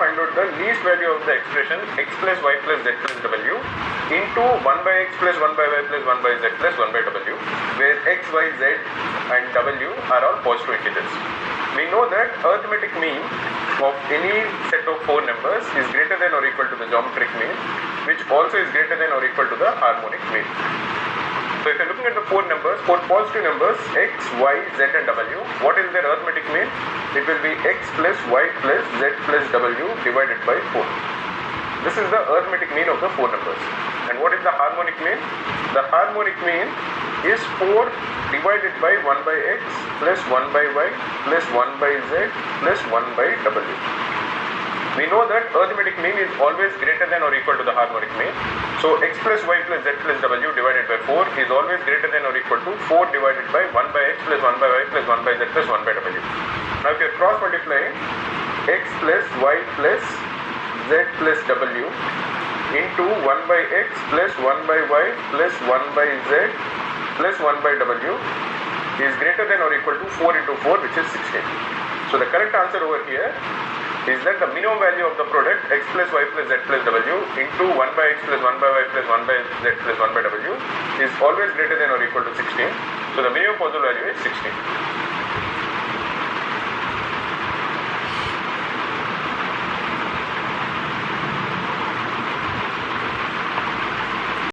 find out the least value of the expression x plus y plus z plus w into 1 by x plus 1 by y plus 1 by z plus 1 by w, where x, y, z and w are all positive integers. We know that arithmetic mean of any set of 4 numbers is greater than or equal to the geometric mean, which also is greater than or equal to the harmonic mean. So if you are looking at the 4 numbers, 4 positive numbers x, y, z and w, what is their arithmetic mean? It will be x plus y plus z plus w divided by 4. This is the arithmetic mean of the 4 numbers. And what is the harmonic mean? The harmonic mean is 4 divided by 1 by x plus 1 by y plus 1 by z plus 1 by w. We know that arithmetic mean is always greater than or equal to the harmonic mean. So x plus y plus z plus w divided by 4 is always greater than or equal to 4 divided by 1 by x plus 1 by y plus 1 by z plus 1 by w. Now if you are cross multiplying x plus y plus z plus w into 1 by x plus 1 by y plus 1 by z plus 1 by w is greater than or equal to 4 into 4, which is 16. So the correct answer over here is that the minimum value of the product x plus y plus z plus w into 1 by x plus 1 by y plus 1 by z plus 1 by w is always greater than or equal to 16. So the minimum possible value is 16.